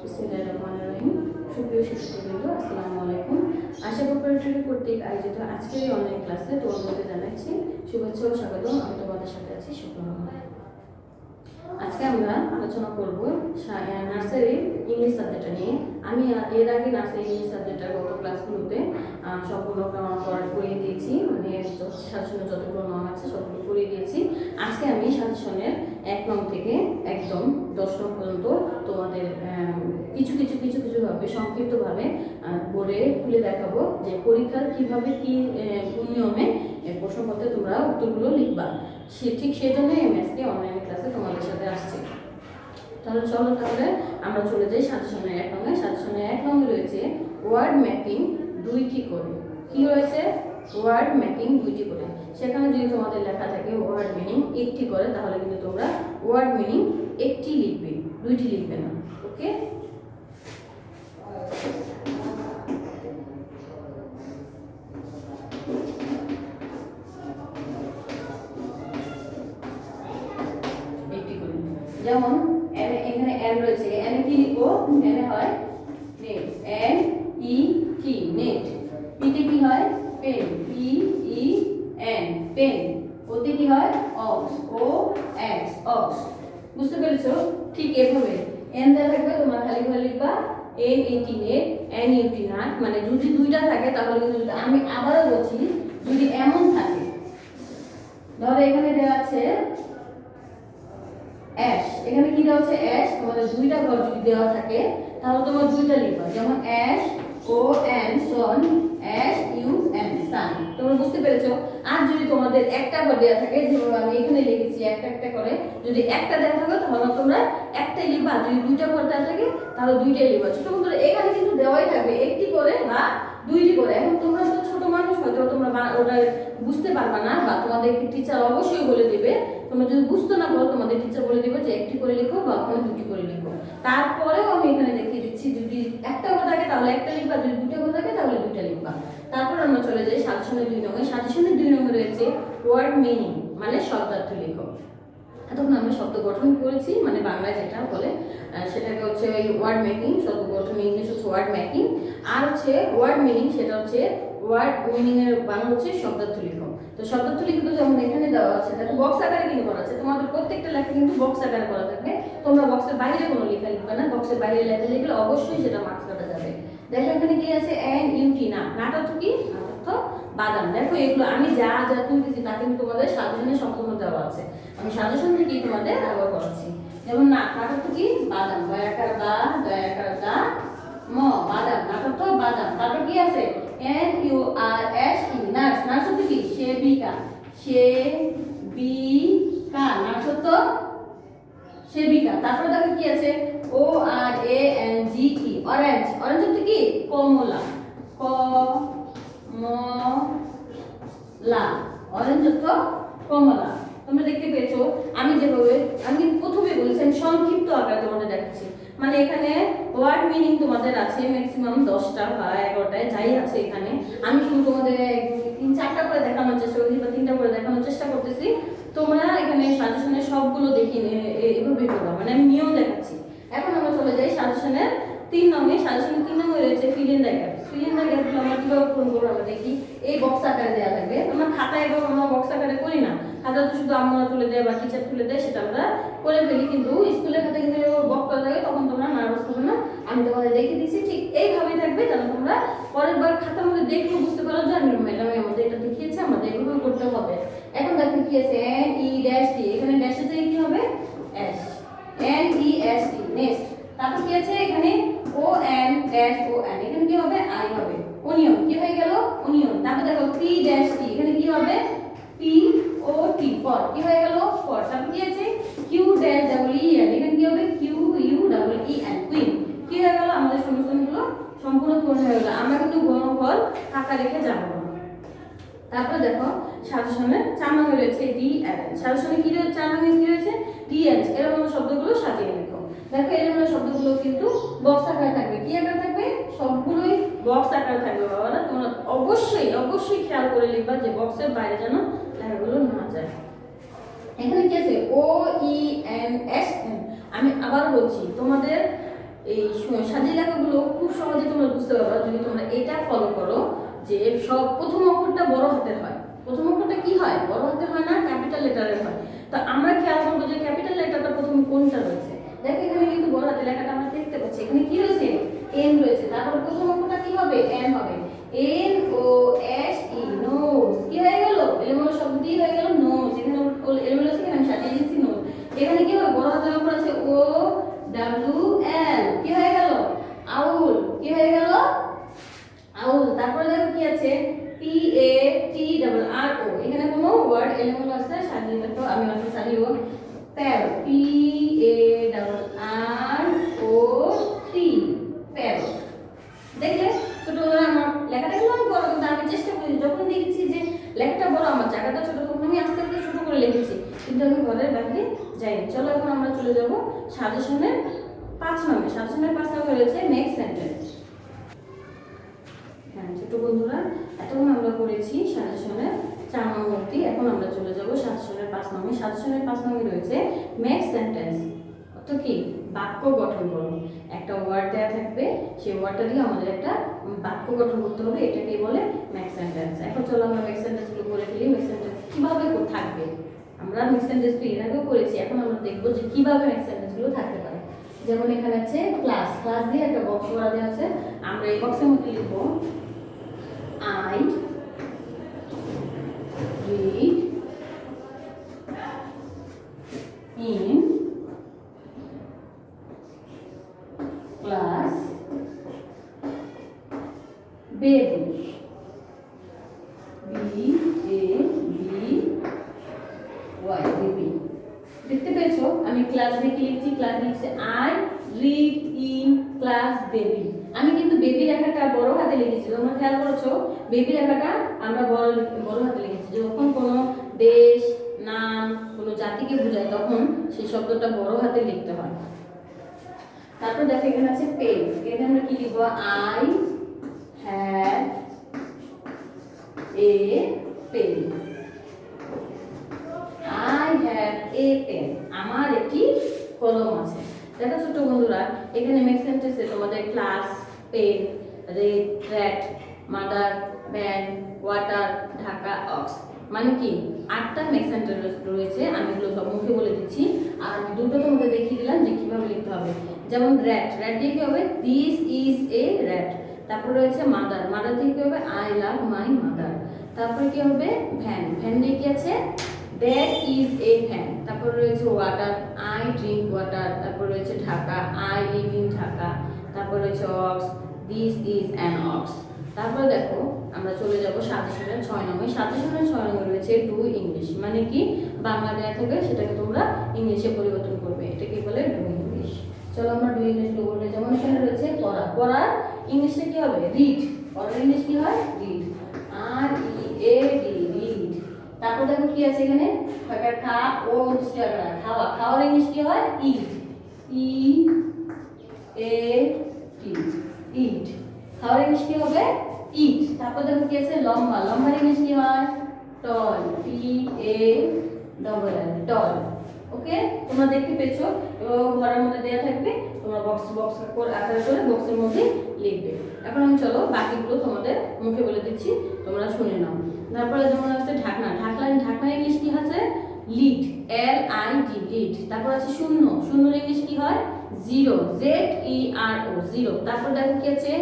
বিসমিল্লাহিররহমানিররহিম। সুপ্রিয় শিক্ষার্থীবৃন্দ, আসসালামু আলাইকুম। আশা প্রিপারেটরি কর্তৃক আয়োজিত আজকের এই অনলাইন ক্লাসে তোমাদেরকে জানাচ্ছি শুভেচ্ছা ও স্বাগতম। আমি তোমাদের সাথে আছি শুক্রবার। আজকে আমরা আলোচনা করব নার্সারির ইংলিশ সাবজেক্টটা নিয়ে। আমি এর আগে নার্সারি ইংলিশ সাবজেক্টের গত ক্লাসগুলোতে সম্পূর্ণ করিয়ে দিয়েছি, মানে সাজেশনের যতগুলো নাম আছে সবগুলো করিয়ে দিয়েছি। আজকে আমি সাজেশনের 1 নং থেকে একদম 10 নং পর্যন্ত তোমাদের কিছুভাবে সংক্ষিপ্তভাবে বোর্ডে তুলে দেখাবো যে পরীক্ষার কিভাবে কি নিয়মে প্রশ্নপত্রে তোমরা উত্তরগুলো লিখবা। ঠিক সেই জন্যই আমি আজকে অনলাইন ক্লাসে তোমাদের সাথে আসছি। তাহলে চলো আমরা চলে যাই সাজেশনের 1 নং। সাজেশনের 1 নং রয়েছে ওয়ার্ড ম্যাপিং 2টি করে। কি রয়েছে? ওয়ার্ড ম্যাপিং 2টি করে। সেখানে যদি তোমাদের লেখা থাকে ওয়ার্ড মিনিং 1টি করে, তাহলে কিন্তু তোমরা ওয়ার্ড মিনিং 1টি লিখবে, 2টি লিখবে না। ওকে, যেমন এখানে এন রয়েছে, এন কি লিখবো? এন হয় net, N E T net. পিতে কি হয়? Pen, P E N pen. ওতে কি হয়? Ox, O X ox. বুঝতে পেরেছো? ঠিক এভাবে এন দেওয়া থাকবে, তোমরা খালি করে লিখবা এন ইটি নেট, এন ইউটি নাট। মানে যদি 2টা থাকে তাহলে কিন্তু, আমি আবারও বলছি, যদি এমন থাকে, ধরো এখানে দেওয়া আছে অ্যাশ, এখানে কি দেওয়া আছে? অ্যাশ। তোমাদের 2টা ঘর যদি দেওয়া থাকে তাহলে তোমার 2টা লিখবা, যেমন অ্যাশ ও এন সন, অ্যাশ ইউ এন সান। তোমরা বুঝতে পেরেছো? আর যদি তোমাদের একটা ঘর দেওয়া থাকে, যেমন আমি এখানে লিখেছি একটা করে, যদি একটা দেওয়া থাকে তাহলে তোমরা একটাই লিখবা। যদি 2টা ঘর দেওয়া থাকে তাহলে 2টাই লিখবা। ছোট বন্ধুরা, এখানে কিন্তু দেওয়াই থাকবে 1টি করে বা 2টি করে। এখন তোমরা তো ছোট মানুষ, হয়তো তোমরা ওটা বুঝতে পারবা না, বা তোমাদেরকে টিচার অবশ্যই বলে দিবে। তোমরা যদি বুঝতে না পারো, তোমাদের টিচার বলে দিবে যে 1টি করে লিখো বা ওখানে 2টি করে লিখো। তারপরেও আমি এখানে দেখিয়ে দিচ্ছি, যদি একটা ঘর থাকে তাহলে একটা লিখবা, যদি 2টা ঘর থাকে তাহলে 2টা লিখবা। তারপর আমরা চলে যাই সাজেশনের 2 নং। সাজেশনের 2 নং রয়েছে ওয়ার্ড মিনিং, মানে শব্দার্থ লেখো। তখন আমরা শব্দ গঠন করেছি, মানে বাংলায় যেটা বলে সেটাকে হচ্ছে ওই ওয়ার্ড মেকিং। শব্দ গঠন ইংলিশ হচ্ছে ওয়ার্ড মেকিং, আর হচ্ছে ওয়ার্ড মিনিং, সেটা হচ্ছে ওয়ার্ড মিনিং এর বাংলা হচ্ছে শব্দার্থ লিখো। তো শব্দার্থ লিখো যেমন এখানে দেওয়া আছে, দেখো বক্স আকারে কিন্তু করা আছে। তোমাদের প্রত্যেকটা লেখা কিন্তু বক্স আকারে করা থাকবে। তোমরা বক্সের বাইরে কোনো লেখা লিখবে না। বক্সের বাইরে লেখা লিখলে অবশ্যই সেটা মার্কস কাটা যাবে। দেখো এখানে কি আছে? এন ইউটি না, নাটা তো কি? নাটা বাদাম। দেখো এগুলো আমি যা যা তুলতেছি তা কিন্তু তোমাদের সাজেশনে সম্পূর্ণ দেওয়া আছে। আমি সাজেশন থেকেই তোমাদের আবার করাচ্ছি। যেমন নাটা তো কি? বাদাম, দয়াকার বা, দয়াকার দা, ম বাদাম, নাটা তো বাদাম। তারপর কি আছে? N U R S E nurse. Nurse হচ্ছে কি? সেবিকা, সেবিকা নার্স তো সেবিকা। তারপর দেখো কি আছে? O R A N G E orange. Orange হচ্ছে কি? কমলা, কমলা। অরেঞ্জ হচ্ছে কমলা। তোমরা দেখতে পেয়েছো আমি যেভাবে, আমি প্রথমে বলেছি আমি সংক্ষিপ্ত আকারে তোমাদের দেখাচ্ছি। মানে এখানে ওয়ার্ড মিনিং তোমাদের আছে ম্যাক্সিমাম 10টা বা 11টায়, যাই আছে এখানে। আমি শুধু তোমাদের 3-4টা করে দেখানোর চেষ্টা করছি, বা 3টা করে দেখানোর চেষ্টা করতেছি। তোমরা এখানে সাজেশনের সবগুলো দেখিয়ে এভাবে করবা, মানে আমি নিয়ম দেখাচ্ছি। এখন আমরা চলে যাই সাজেশনের 3 নং-এ। সাজেশনের 3 নং-এ রয়েছে fill in the gaps. Fill in the গ্যাপসগুলো আমরা কিভাবে পূরণ করবো আমরা দেখি। এই বক্স আকারে দেওয়া থাকবে, আমরা খাতায় এবং আমরা বক্স আকারে করি না। খাতা তো শুধু আমরা তুলে দেয় বা টিচার তুলে দেয়, সেটা আমরা করে ফেলি। কিন্তু স্কুলের খাতায় কিন্তু বক্স করা থাকে, তখন তোমরা নার্ভাস হবে না। আমি তোমাদের দেখিয়ে দিচ্ছি, ঠিক এইভাবেই থাকবে, যেন তোমরা পরের বার খাতার মধ্যে দেখলে বুঝতে পারো যে আমি ম্যাডাম আমাদের এটা দেখিয়েছে, আমাদের এভাবে করতে হবে। এখন দেখো কি আছে? এন ই ড্যাশ টি, এখানে ড্যাশের জায়গায় কি হবে? S, N E S T next. তারপর কি আছে? এখানে O N dash O N, এখানে কি হবে? আই হবে। অনিয়ন কি হয়ে গেল? অনিয়ন। তারপর দেখো পি ড্যাশ টি, এখানে কি হবে? পি ও টি পর, কি হয়ে গেল? পর। তারপর কি আছে? Q dash double E N, এখানে কি হবে? Q U double E N queen. কি হয়ে গেল? আমাদের সমস্যাগুলো সম্পূর্ণ পূর্ণ হয়ে গেল। আমরা কিন্তু গণফল ফাঁকা রেখে যাব না। তারপর দেখো সাজেশনের 4 নং রয়েছে ডি এন। সাজেশনে কি রয়েছে? 4 নং কি রয়েছে? D N. এরকম শব্দগুলো সাজিয়ে লিখো। দেখো এরকম শব্দগুলো কিন্তু বক্স আকারে থাকবে। কি আকারে থাকবে? সবগুলোই বক্স আকারে থাকবে বাবারা। তোমরা অবশ্যই খেয়াল করে লিখবা যে বক্সের বাইরে যেন লেখাগুলো না যায়। এখানে কি আছে? ও ই এন এস এন। আমি আবার বলছি, তোমাদের এই সাজিয়ে লেখাগুলো খুব সহজে তোমরা বুঝতে পারবে যদি তোমরা এটা ফলো করো যে সব প্রথম অক্ষরটা বড় হাতের হয়। প্রথম অক্ষরটা কি হয়? বড় হাতের হয় না, ক্যাপিটাল লেটারের হয়। তো আমরা খেয়াল করবো যে ক্যাপিটাল লেটারটা প্রথমে কোনটা রয়েছে। দেখো এখানে কিন্তু বড় হাতের লেখাটা আমরা দেখতে পাচ্ছি, এখানে কি রয়েছে? এন রয়েছে। তারপর প্রথম অক্ষরটা কি হবে? এন হবে। N O S E, nose. কি হয়ে গেল? এলোমেলো শব্দ দিয়ে হয়ে গেল নোজ। এখানে এলোমেলো আছে, এখানে সাজিয়ে দিচ্ছি নোজ। এখানে কি হবে? বড় হাতের অক্ষর আছে ও ডাব্লিউ এল, কি হয়ে গেল? আউল। কি হয়ে গেল? আউল। তারপরে দেখো কি আছে? পি এ টি ডাবল আর ও, এখানে কোনো ওয়ার্ড এলোমেলো আছে, সাজিয়ে দেখো। আমি অল্প সাজিয়ে প্যারো, পি এ ডাবল আর ও টি, প্যারো। দেখলে ছোটবেলা আমার লেখাটা কিন্তু অনেক বড়, কিন্তু আমি চেষ্টা করি যখন দেখছি যে লেখাটা বড়, আমার জায়গাটা ছোট, তখন আমি আস্তে আস্তে ছোট করে লিখেছি, কিন্তু আমি ঘরের বাইরে যাইনি। চলো এখন আমরা চলে যাব সাজেশনের 5 নম্বরে। সাজেশনের 5 নম্বরে রয়েছে মেক সেন্টেন্স। হ্যাঁ ছোট বন্ধুরা, এতক্ষণ আমরা করেছি সাজেশনের 4 নম্বর অবধি। এখন আমরা চলে যাব সাজেশনের 5 নম্বরে। সাজেশনের 5 নম্বরে রয়েছে মেক সেন্টেন্স। অর্থ কি? বাক্য গঠন করো। একটা ওয়ার্ড দেওয়া থাকবে, সেই ওয়ার্ডটা দিয়ে আমাদের একটা বাক্য গঠন করতে হবে, এটাকে বলে মেক সেন্টেন্স। এখন চলো আমরা মেক সেন্টেন্সগুলো করে ফেলি। মেক সেন্টেন্স কিভাবে থাকবে? আমরা মেক সেন্টেন্স তো এর আগেও করেছি, এখন আমরা দেখবো যে কিভাবে মেক সেন্টেন্সগুলো থাকতে পারে। যেমন এখানে আছে ক্লাস, ক্লাস দিয়ে একটা বক্স করা দেওয়া আছে। আমরা এই বক্সের মধ্যে লিখবো I read in class baby, B-A-B-Y, baby। দেখতে পেয়েছো আমি ক্লাস দেখে লিখছি, ক্লাস লিখছে I read in class baby. আমি কিন্তু বেবি লেখাটা বড় হাতে লিখেছি, তোমরা খেয়াল করেছো বেবি লেখাটা আমরা বড় হাতে লিখেছি। যখন কোনো দেশ, নাম, কোনো জাতিকে বোঝায় তখন সেই শব্দটা বড় হাতে লিখতে হয়। তারপর দেখো এখানে আছে পেন, এখানে আমরা কি লিখবো? I have a pen, I have a pen, আমার একটি কলম আছে। দেখো ছোট বন্ধুরা, এখানে মেক সেন্টেন্সে তোমাদের class, pen, red, rat, mother, van, water, Dhaka, ox, মানে কি 8টা মেক সেন্টেন্স রয়েছে। আমি এগুলো সব মুখে বলে দিচ্ছি, আর আমি দুটো তোমাদের দেখিয়ে দিলাম যে কিভাবে লিখতে হবে। যেমন র্যাট, র্যাট দিয়ে কি হবে? This is a rat. তারপর রয়েছে মাদার, মাদার দিয়ে কি হবে? I love my mother. তারপরে কি হবে? ভ্যান, ভ্যান দিয়ে কি আছে? That is a fan। তারপর রয়েছে ওয়াটার, I drink water। তারপর রয়েছে Dhaka, I live in Dhaka. তারপর রয়েছে ox, this is an ox। তারপর দেখো আমরা চলে যাব সাজেশনের 6 নম্বরে। সাজেশনের 6 নম্বরে রয়েছে ডু ইংলিশ, মানে কি বাংলা দেওয়া থাকবে সেটাকে তোমরা ইংলিশে পরিবর্তন করবে, এটাকে বলে ডু ইংলিশ। চলো আমরা ডু ইংলিশ বলবো। যেমন এখানে রয়েছে পড়া, পড়ার ইংলিশে কি হবে? রিড। পড়ার ইংলিশ কি হয়? Read, R E A D, read. তারপর দেখো কি আছে এখানে? একটা খা ও খাওয়া, খাওয়ার ইংলিশ কি হয়? ইট, ই এ টি, ইট। খাওয়ার ইংলিশ কি হবে? ইট। তারপর দেখো কি আছে? লম্বা, লম্বার ইংলিশ কি হয়? টল, টি এ ডবল এল, টল। ওকে, তোমরা দেখতে পেয়েছো, ঘরের মধ্যে দেওয়া থাকবে, তোমরা বক্স আকারে করে বক্সের মধ্যে লিখবে। এখন আমি চলো বাকিগুলো তোমাদের মুখে বলে দিচ্ছি, তোমরা শুনে নাও। তারপরে যেমন আছে ঢাকনা, ঢাকনার ইংলিশ কি আছে? Lid, L I D, lid. তারপর আছে শূন্য, শূন্যর ইংলিশ কি হয়? Zero, Z E R O, zero. তারপর দেখো কি আছে?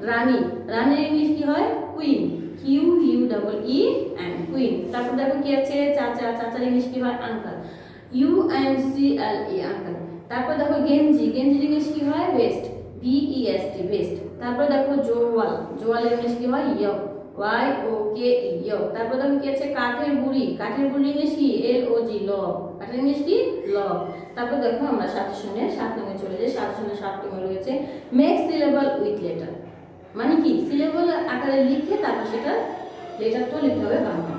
রানী, রানীর ইংলিশ কি হয়? Queen, Q U double E N, queen. তারপর দেখো কি আছে? চাচা, চাচার ইংলিশ কি হয়? Uncle, U N C L E, uncle. তারপর দেখো গেঞ্জি, গেঞ্জির ইংলিশ কি হয়? Vest, V E S T, vest. তারপর দেখো জোয়াল, জোয়ালের ইংলিশ কি হয়? ইয়ো, ওয়াই ও কে ই, ইয়ো। তারপর দেখো কি আছে? কাঠের গুঁড়ি, কাঠের গুঁড়ি ইংলিশ কি? এল ও জি, লগ, কাঠের ইংলিশ কি? লগ। তারপর দেখো আমরা সাজেশনের 7 নম্বরে চলে যাই। সাজেশনের 7 নম্বরে রয়েছে মেক সিলেবল উইথ লেটার, মানে কি সিলেবল আকারে লিখে তারপর সেটা লেটারটা লিখতে হবে Bangla.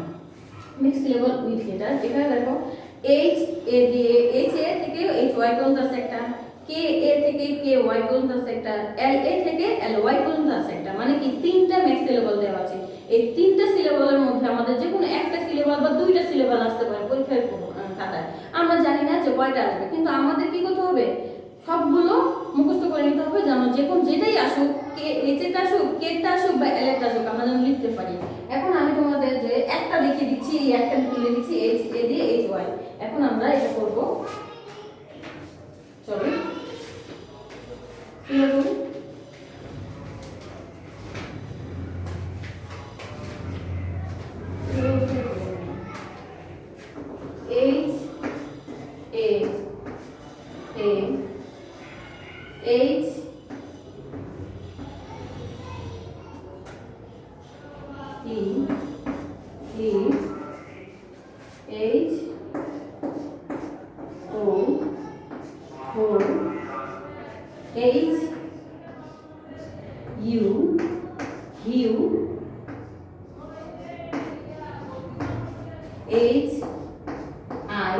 Make syllable with letter, এখানে দেখো এইচ এ দিয়ে এইচ এ থেকে এইচ ওয়াই পর্যন্ত আছে একটা, কে এ থেকে কে ওয়াই পর্যন্ত আছে একটা, এল এ থেকে এল ওয়াই পর্যন্ত আছে একটা, মানে কি 3টা মেক সিলেবল দেওয়া আছে। এই 3টা সিলেবলের মধ্যে আমাদের যে কোনো একটা সিলেবল বা 2টা সিলেবল আসতে পারে পরীক্ষার খাতায়। আমরা জানি না যে কয়টা আসবে, কিন্তু আমাদের কি করতে হবে? সবগুলো মুখস্থ করে নিতে হবে, যে কোন যেটাই আসুক, কে এইচটা আসুক, কেটা আসুক বা এলটা আসুক, আমরা যেন লিখতে পারি। এখন আমি তোমাদের যে একটা দেখিয়ে দিচ্ছি, এই একটা লিখে দিচ্ছি এইচ এ দিয়ে এইচ ওয়াই। এখন আমরা এটা করব, চলো শুরু করি। H A A H E E H O O H U U H I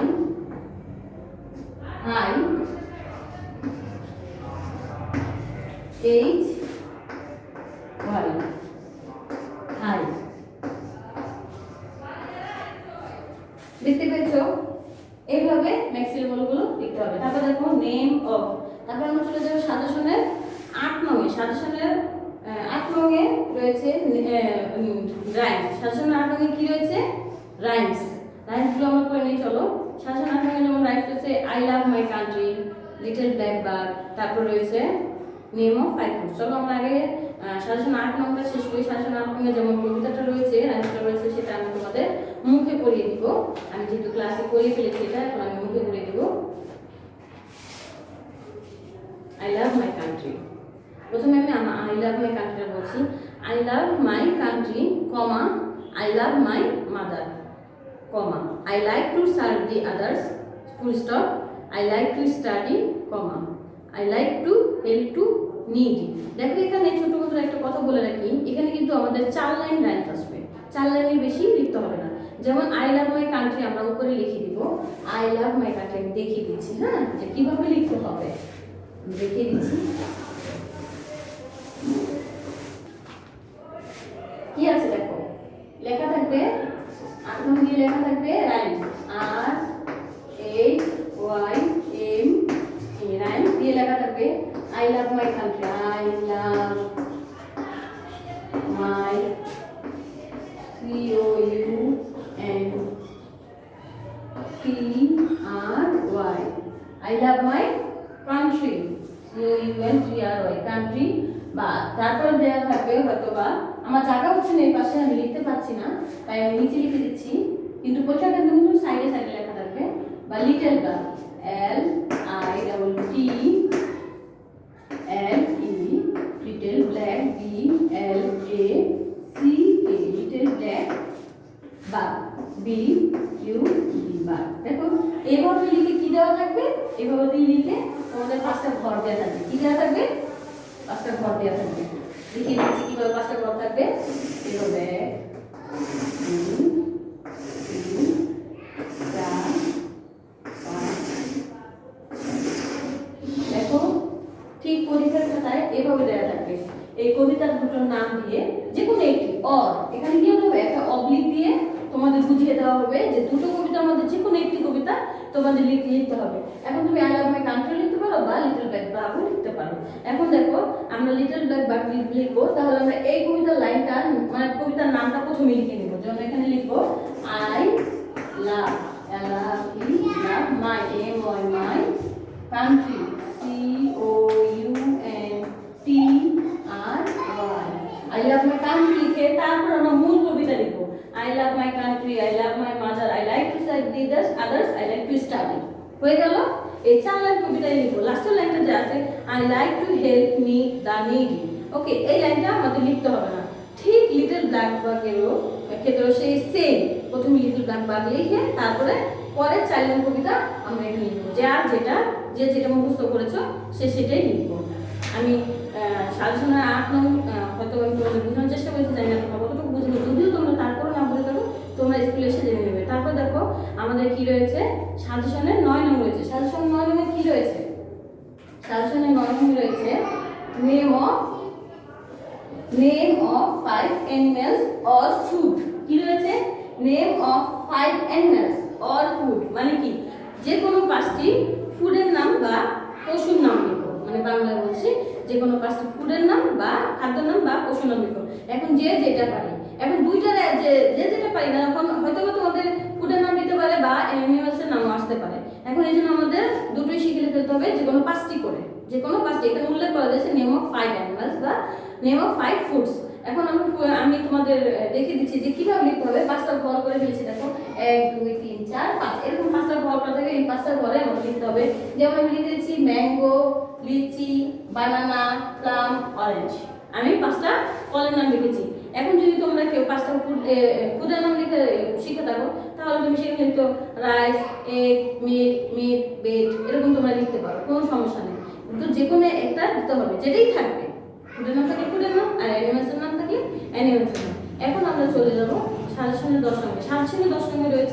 I H Y I। দেখতে পেয়েছো? এইভাবে ম্যাক্সিমাম বলগুলো লিখতে হবে। তারপর দেখো নেম অফ। তারপর আমরা চলে যাবো সাজেশনের 8 নং এ। সাজেশনের 8 নং এ রয়েছে রাইমস। সাজেশনের 8 নং এ কি রয়েছে? রাইমস। রাইমসগুলো আমরা করে নিই, চলো। সাজেশন 8 নং এ যেমন রাইমস রয়েছে I love my country, little black bird, তারপর রয়েছে নেম অফ 5 ফুড। চলো আমরা আগে সাজেশন 8 নম্বরটা শেষ করি। সাজেশন 8 নম্বরে যেমন কবিতাটা রয়েছে, রাইমসটা রয়েছে, সেটা আমি তোমাদের মুখে পড়িয়ে দিব। আমি যেহেতু ক্লাসে পড়িয়ে ফেলেছি এটা, এখন আমি মুখে পড়িয়ে দিব। I love my country. প্রথমে আমি আই লাভ মাই কান্ট্রিটা বলছি। I love my country, comma, I love my mother, comma, I like to serve the others, full stop, I like to study, comma, I like to help to needy. দেখো এখানে ছোট মতো একটা কথা বলে রাখি, এখানে কিন্তু আমাদের 4 লাইন রাইমস আসবে। 4 লাইনের বেশি লিখতে হবে না। যেমন আই লাভ মাই কান্ট্রি আমরা উপরে লিখে দিব, আই লাভ মাই কান্ট্রি আমি দেখিয়ে দিচ্ছি, হ্যাঁ, যে কিভাবে লিখতে হবে দেখিয়ে দিচ্ছি। কি আছে দেখো, লেখা থাকবে 8 নং দিয়ে লেখা থাকবে rhymes, R H Y M A, rhymes দিয়ে লেখা থাকবে I love my country. I love my country. I love my country. country country। বা তারপর দেওয়া থাকবে হয়তো বা আমার জায়গা হচ্ছে না, এই পাশে আমি লিখতে পাচ্ছি না, তাই আমি নিচে লিখে দিচ্ছি, কিন্তু পরীক্ষাটা কিন্তু সাইডে সাইডে লেখা থাকবে। বা little black, LITTLE, little black, BLACK, little black bug, BUG bug। দেখো এইভাবে লিখে কি দেওয়া থাকবে, এইভাবে লিখে তোমাদের 5টা ঘর দেওয়া থাকবে। কি দেওয়া থাকবে? 5টা ঘর দেওয়া থাকবে। দেখিয়ে দিচ্ছি কিভাবে 5টা ঘর থাকবে। এইভাবে দেখো ঠিক পরীক্ষার খাতায় এভাবে দেওয়া থাকবে। এই কবিতার দুটোর নাম দিয়ে যে কোনো একটি, অর এখানে কি হবে, একটা অবলিক দিয়ে তোমাদের বুঝিয়ে দেওয়া হবে যে দুটো কবিতার মধ্যে যে কোনো একটি কবিতা তোমাদের লিখতে হবে। এখন তুমি আই লাভ মাই কান্ট্রি লিখতে পারো বা লিটল ব্ল্যাক বার্ড লিখতে পারো। এখন দেখো আমরা লিটল ব্ল্যাক বার্ড লিখবো, তাহলে আমরা এই কবিতার লাইনটা মানে কবিতার নামটা প্রথমে লিখে নেব। যেমন এখানে লিখবো I love my my country, I love my country লিখে তারপর আমরা মূল কবিতা লিখবো। I love my country, I love my mother, I like to serve others, I like to study। হয়ে গেল? এই 4 লাইন কবিতায় লিখবো। লাস্টের লাইনটা যে আছে I like to help me the needy। ওকে, এই লাইনটা আমাদের লিখতে হবে না। ঠিক লিটল ব্ল্যাক বার্ডেরও ক্ষেত্রেও সেই সেম, প্রথমে লিটল ব্ল্যাক বার্ড লিখে তারপরে পরের 4 লাইন কবিতা আমরা এখানে লিখবো। যে যেটা মুখস্থ করেছো সে সেটাই লিখবো। আমি সাজেশনের 8 নং হয়তো আমি তোমাদের বোঝানোর চেষ্টা করেছি, জানি না তোমরা কতটুকু বুঝবে। যদিও তোমরা তারপরে না বুঝে থাকো, তোমরা স্কুলে এসে জেনে নেবে। তারপর দেখো আমাদের কি রয়েছে, সাজেশনের 9 নং রয়েছে। সাজেশন 9 নং কি রয়েছে? সাজেশনের 9 নং রয়েছে name of 5 animals or food। কি রয়েছে? Name of 5 animals or food মানে কি, যে কোনো 5টি ফুডের নাম বা পশুর নাম লিখো। মানে বাংলায় বলছি যে কোনো 5টি ফুডের নাম বা খাদ্যের নাম বা পশুর নাম লিখো। এখন যে যেটা পারে, এখন দুইটার যে যেটা পারি না, এখন হয়তো তোমাদের ফুডের নাম দিতে পারে বা অ্যানিমালসের নামও আসতে পারে। এখন এই জন্য আমাদের দুটোই শিখে ফেলতে হবে, যে কোনো 5টি করে, যে কোনো 5টি। এখানে উল্লেখ করা যাচ্ছে নেম অফ 5 অ্যানিমালস বা নেম অফ 5 ফুডস। এখন আমি তোমাদের দেখিয়ে দিচ্ছি যে কিভাবে লিখতে হবে। 5টা ঘর করে ফেলছি, দেখো 1 2 3 4 5, এরকম 5টা ঘর করা থাকে। এই 5টা ঘরে আমাদের লিখতে হবে, যেমন আমি লিখে দিচ্ছি ম্যাঙ্গো, লিচি, বানানা, প্লাম, অরেঞ্জ। আমি 5টা ফলের নাম লিখেছি। এখন যদি তোমরা কেউ 5টা ফুডের নাম লিখে শিখে থাকো, তাহলে তুমি সেখানে লিখতো রাইস, এগ, মিট, ব্রেড, এরকম তোমরা লিখতে পারো, কোনো সমস্যা নেই। কিন্তু যে কোনো একটা দিতে হবে, যেটাই থাকবে। ফুডের নাম থাকলে ফুডের নাম, আর অ্যানিমালসের নাম থাকলে অ্যানিমালসের নাম। এখন আমরা চলে যাবো সাজেশনের 10 নম্বরে। সাজেশনের 10 নম্বরে রয়েছে